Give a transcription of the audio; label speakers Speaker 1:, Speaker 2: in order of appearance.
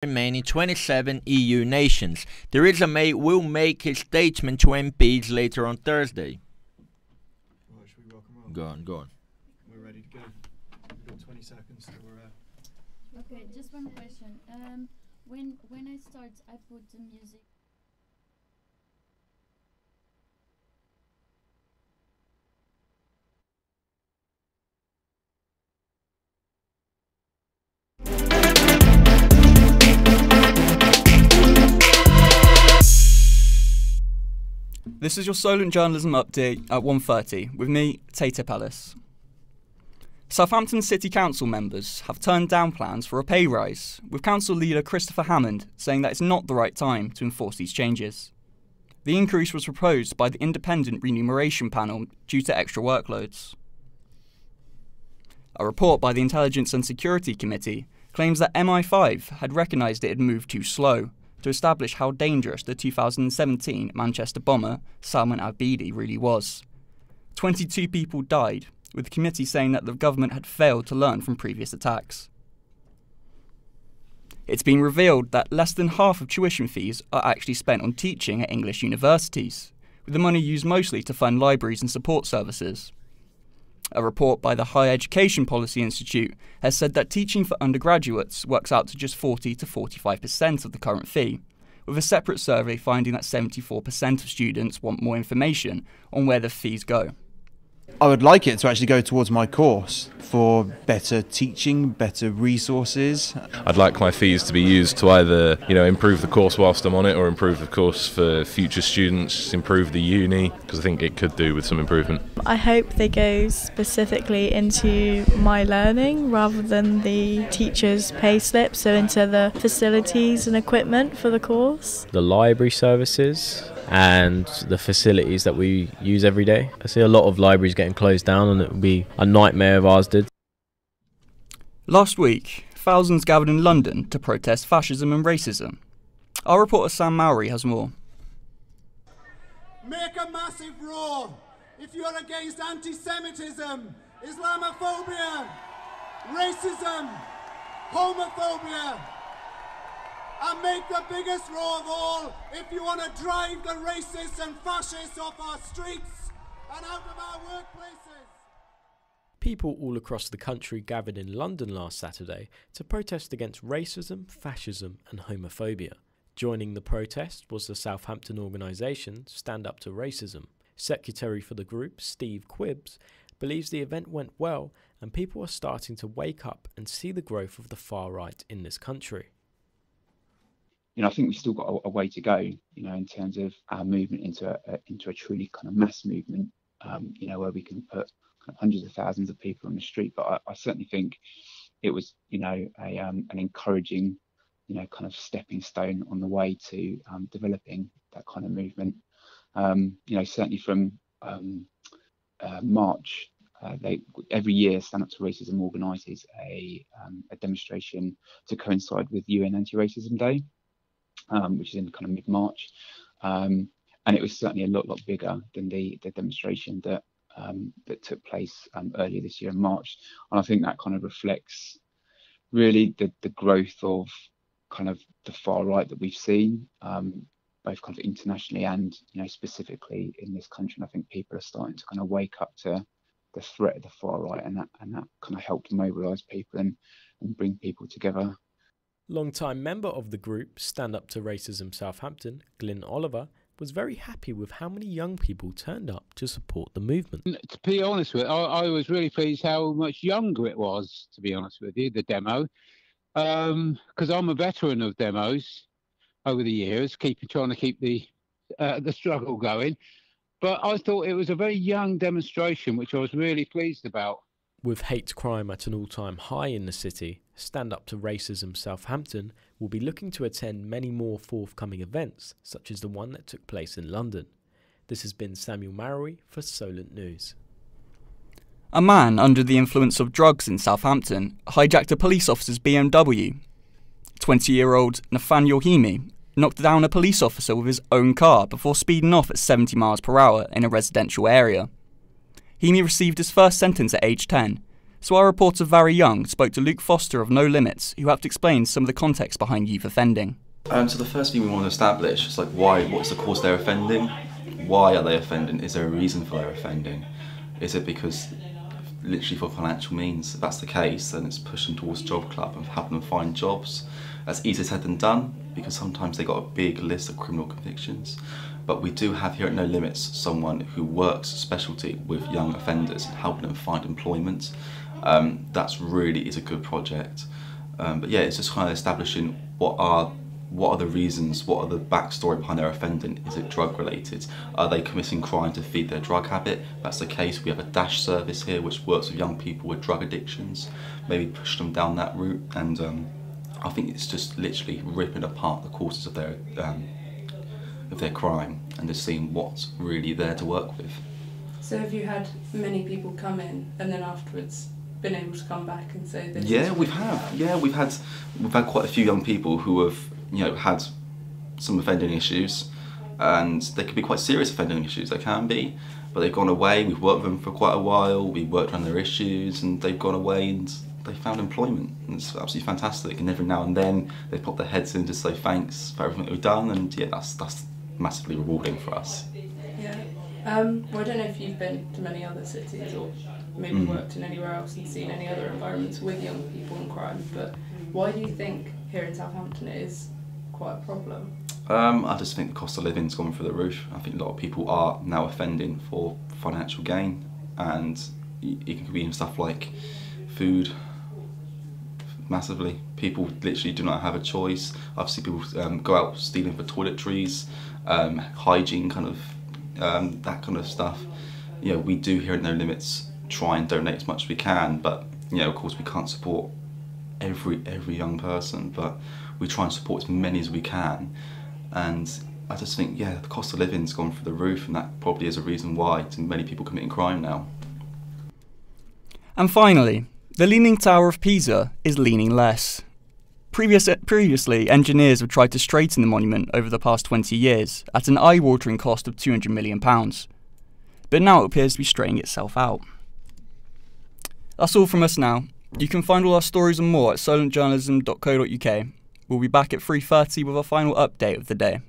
Speaker 1: remaining 27 EU nations. Theresa May will make a statement to MPs later on Thursday.
Speaker 2: Right, should we welcome Rob?
Speaker 1: Go on.
Speaker 2: We're ready to go. We've got 20 seconds till we're out.
Speaker 3: Okay, just one question. When I start, I put the music.
Speaker 4: This is your Solent journalism update at 1:30 with me, Tate Palace. Southampton City Council members have turned down plans for a pay rise, with Council leader Christopher Hammond saying that it's not the right time to enforce these changes. The increase was proposed by the independent remuneration panel due to extra workloads. A report by the Intelligence and Security Committee claims that MI5 had recognised it had moved too slow to establish how dangerous the 2017 Manchester bomber Salman al-Bidi really was. 22 people died, with the committee saying that the government had failed to learn from previous attacks. It's been revealed that less than half of tuition fees are actually spent on teaching at English universities, with the money used mostly to fund libraries and support services. A report by the Higher Education Policy Institute has said that teaching for undergraduates works out to just 40 to 45% of the current fee, with a separate survey finding that 74% of students want more information on where the fees go.
Speaker 5: I would like it to actually go towards my course for better teaching, better resources.
Speaker 6: I'd like my fees to be used to either, improve the course whilst I'm on it, or improve the course for future students, improve the uni, because I think it could do with some improvement.
Speaker 7: I hope they go specifically into my learning rather than the teacher's pay slip, so into the facilities and equipment for the course.
Speaker 8: The library services and the facilities that we use every day. I see a lot of libraries getting closed down, and it would be a nightmare if ours did.
Speaker 4: Last week, thousands gathered in London to protest fascism and racism. Our reporter Sam Mowry has more.
Speaker 9: Make a massive roar if you're against anti-Semitism, Islamophobia, racism, homophobia. And make the biggest roar of all if you want to drive the racists and fascists off our streets and out of our workplaces.
Speaker 10: People all across the country gathered in London last Saturday to protest against racism, fascism and homophobia. Joining the protest was the Southampton organisation Stand Up to Racism. Secretary for the group, Steve Quibbs, believes the event went well and people are starting to wake up and see the growth of the far right in this country.
Speaker 11: I think we've still got a way to go, in terms of our movement into a truly kind of mass movement, where we can put hundreds of thousands of people on the street. But I certainly think it was, an encouraging, kind of stepping stone on the way to developing that kind of movement. Certainly from March, every year Stand Up to Racism organises a demonstration to coincide with UN Anti-Racism Day. Which is in kind of mid-March, and it was certainly a lot bigger than the demonstration that took place earlier this year in March. And I think that kind of reflects really the growth of kind of the far right that we've seen, both kind of internationally and specifically in this country. And I think people are starting to kind of wake up to the threat of the far right, and that kind of helped mobilise people and bring people together.
Speaker 10: Long-time member of the group Stand Up to Racism Southampton, Glyn Oliver, was very happy with how many young people turned up to support the movement.
Speaker 12: To be honest with you, I was really pleased how much younger it was, to be honest with you, the demo. Because I'm a veteran of demos over the years, trying to keep the struggle going. But I thought it was a very young demonstration, which I was really pleased about.
Speaker 10: With hate crime at an all-time high in the city, Stand Up to Racism Southampton will be looking to attend many more forthcoming events, such as the one that took place in London. This has been Samuel Marrowy for Solent News.
Speaker 4: A man under the influence of drugs in Southampton hijacked a police officer's BMW. 20-year-old Nathaniel Hemi knocked down a police officer with his own car before speeding off at 70 miles per hour in a residential area. Hemi received his first sentence at age 10, So our reporter Vary Young spoke to Luke Foster of No Limits, who helped explain some of the context behind youth offending.
Speaker 13: So the first thing we want to establish is like what's the cause they're offending? Why are they offending? Is there a reason for their offending? Is it because literally for financial means? If that's the case, then it's pushing towards Job Club and helping them find jobs. That's easier said than done, because sometimes they've got a big list of criminal convictions. But we do have here at No Limits someone who works specialty with young offenders and helping them find employment. That's really is a good project. But yeah, it's just kind of establishing what are the reasons, what are the backstory behind their offending. Is it drug related? Are they committing crime to feed their drug habit? If that's the case, we have a DASH service here which works with young people with drug addictions, maybe push them down that route. And I think it's just literally ripping apart the causes of their crime and just seeing what's really there to work with.
Speaker 14: So have you had many people come in and then afterwards been able to come back and say this?
Speaker 13: Yeah, we have. Yeah, we've had quite a few young people who have had some offending issues, and they could be quite serious offending issues. They can be, but they've gone away. We've worked with them for quite a while. We worked on their issues, and they've gone away and they found employment. And it's absolutely fantastic. And every now and then they pop their heads in to say thanks for everything we've done, and yeah, that's massively rewarding for us.
Speaker 14: Yeah. Well, I don't know if you've been to many other cities or maybe worked in anywhere else and seen any other environments with young people and crime, but why do you think here in Southampton it is quite a problem?
Speaker 13: I just think the cost of living's gone through the roof. I think a lot of people are now offending for financial gain, and it can be in stuff like food. Massively, people literally do not have a choice. I've seen people go out stealing for toiletries, hygiene kind of that kind of stuff. We do here at No Limits try and donate as much as we can, but of course we can't support every young person, but we try and support as many as we can. And I just think, the cost of living's gone through the roof, and that probably is a reason why too many people committing crime now.
Speaker 4: And finally, the Leaning Tower of Pisa is leaning less. Previously, engineers have tried to straighten the monument over the past 20 years at an eye-watering cost of £200 million. But now it appears to be straighting itself out. That's all from us now. You can find all our stories and more at solentjournalism.co.uk. We'll be back at 3:30 with a final update of the day.